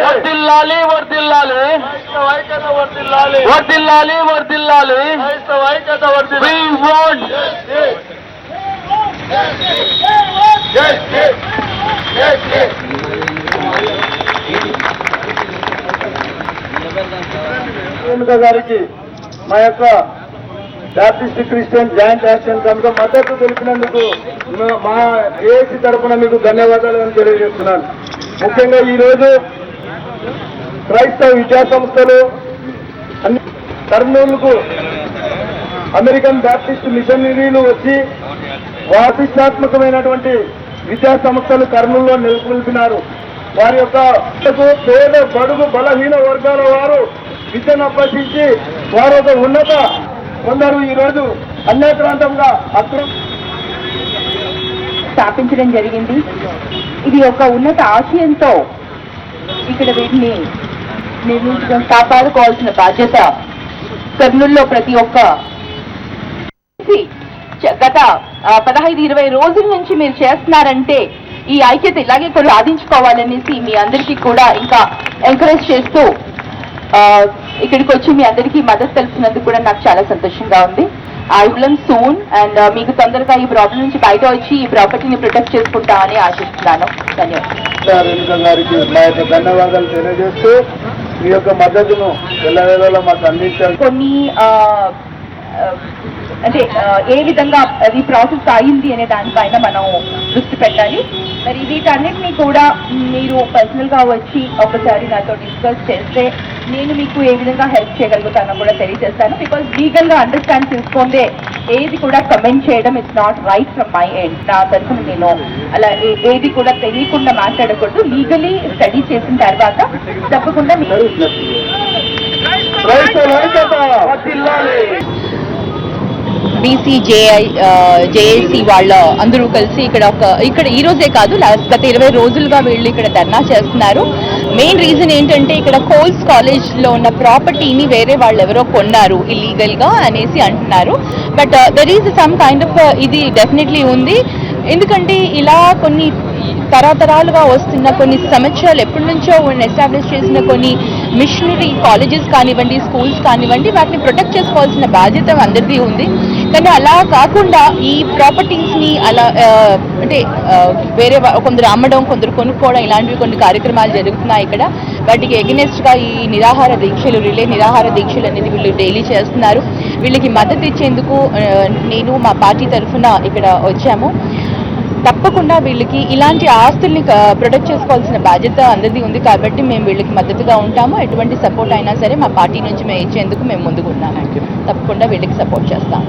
వర్ధిల్లాలి వర్ధిల్లాలి వర్ధిల్లాలి వర్ధిల్లాలి We want గారికి మా యొక్క Baptist Christian joint action committee మద్దతు తెలిపినందుకు మా ఏసీ తరఫున మీకు ధన్యవాదాలు అని తెలియజేస్తున్నాను. ముఖ్యంగా ఈరోజు క్రైస్తవ విద్యా సంస్థలు అన్ని కర్నూలుకు అమెరికన్ బ్యాప్టిస్ట్ మిషనరీలు వచ్చి ప్రతిష్టాత్మకమైనటువంటి విద్యా సంస్థలు కర్నూలులో నెలకొల్పినారు. వారి యొక్క పేద బడుగు బలహీన వర్గాల వారు విద్యను అభ్యసించి వారు ఒక ఉన్నత కొందరు ఈరోజు అన్యాక్రాంతంగా స్థాపించడం జరిగింది. ఇది ఒక ఉన్నత ఆశయంతో ఇక్కడ వీటిని నిర్మించడం కాపాడుకోవాల్సిన బాధ్యత కర్నూలులో ప్రతి ఒక్క గత 15-20 రోజుల నుంచి మీరు చేస్తున్నారంటే ఈ ఐక్యత ఇలాగే కూడా సాధించుకోవాలనేసి మీ అందరికీ కూడా ఇంకా ఎంకరేజ్ చేస్తూ ఇక్కడికి వచ్చి మీ అందరికీ మద్దతు తెలిపినందుకు కూడా నాకు చాలా సంతోషంగా ఉంది. ఐ విల్ సూన్ అండ్ మీకు తొందరగా ఈ ప్రాబ్లం నుంచి బయట వచ్చి ఈ ప్రాపర్టీని ప్రొటెక్ట్ చేసుకుంటా అని ఆశిస్తున్నాను. ధన్యవాదాలు తెలియజేస్తూ మీ యొక్క మద్దతును ఎల్లవేళలా మాకు అందించారు. కొన్ని అంటే ఏ విధంగా అది ప్రాసెస్ అయింది అనే దానిపైన మనం దృష్టి పెట్టాలి. మరి వీటన్నిటినీ కూడా మీరు పర్సనల్గా వచ్చి ఒకసారి నాతో డిస్కస్ చేస్తే నేను మీకు ఏ విధంగా హెల్ప్ చేయగలుగుతానో కూడా తెలియజేస్తాను. బికాజ్ లీగల్గా అండర్స్టాండ్ చేసుకుంటే ఏది కూడా కమెంట్ చేయడం it's not right from my end. నా తరఫున నేను అలా ఏది కూడా తెలియకుండా మాట్లాడకూడదు. లీగలీ స్టడీ చేసిన తర్వాత తప్పకుండా బీసీ జేఏసీ వాళ్ళ అందరూ కలిసి ఇక్కడ ఈ రోజే కాదు గత 20 రోజులుగా వీళ్ళు ఇక్కడ ధర్నా చేస్తున్నారు. మెయిన్ రీజన్ ఏంటంటే ఇక్కడ కోల్స్ కాలేజ్లో ఉన్న ప్రాపర్టీని వేరే వాళ్ళు ఎవరో కొన్నారు ఇల్లీగల్గా అనేసి అంటున్నారు. But there is some kind of ఇది డెఫినెట్లీ ఉంది. ఎందుకంటే ఇలా కొన్ని తరతరాలుగా వస్తున్న కొన్ని సంవత్సరాలు ఎప్పటి నుంచో ఎస్టాబ్లిష్ చేసిన కొన్ని మిషనరీ కాలేజెస్ కానివ్వండి, స్కూల్స్ కానివ్వండి, వాటిని ప్రొటెక్ట్ చేసుకోవాల్సిన బాధ్యత అందరిది ఉంది. కానీ అలా కాకుండా ఈ ప్రాపర్టీస్ని అలా అంటే వేరే కొందరు అమ్మడం, కొందరు కొనుక్కోవడం, ఇలాంటివి కొన్ని కార్యక్రమాలు జరుగుతున్నాయి ఇక్కడ. వాటికి ఎగనెస్ట్గా ఈ నిరాహార దీక్షలు, రిలే నిరాహార దీక్షలు అనేది వీళ్ళు డైలీ చేస్తున్నారు. వీళ్ళకి మద్దతు ఇచ్చేందుకు నేను మా పార్టీ తరఫున ఇక్కడ వచ్చాము. తప్పకుండా వీళ్ళకి ఇలాంటి ఆస్తుల్ని ప్రొటెక్ట్ చేసుకోవాల్సిన బాధ్యత అందరిది ఉంది. కాబట్టి మేము వీళ్ళకి మద్దతుగా ఉంటాము. ఎటువంటి సపోర్ట్ అయినా సరే మా పార్టీ నుంచి మేము ఇచ్చేందుకు మేము ముందుకు ఉన్నాము. తప్పకుండా వీళ్ళకి సపోర్ట్ చేస్తాము.